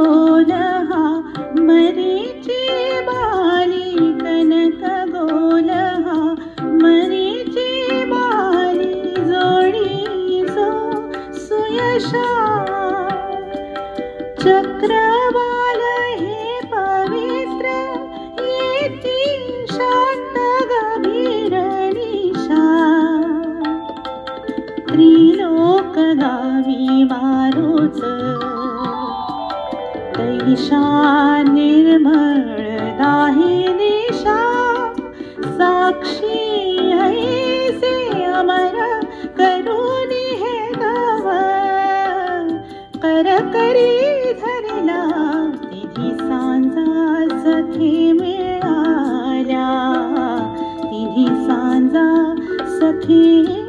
डोल हा मरीची बाली कनक गोल हा मरीची बाली जोडी जो सुयशा चक्रवाल हे पवित्र येती शांत गभीर निशा त्रिलोक गावी मारुत तैशा निर्मळ दाहिनीशा साक्षी ऐसे अमर करुणी हे तव कर करी धरला तिधी सांजा सखी मिळाल्या तिधी सांजा सखी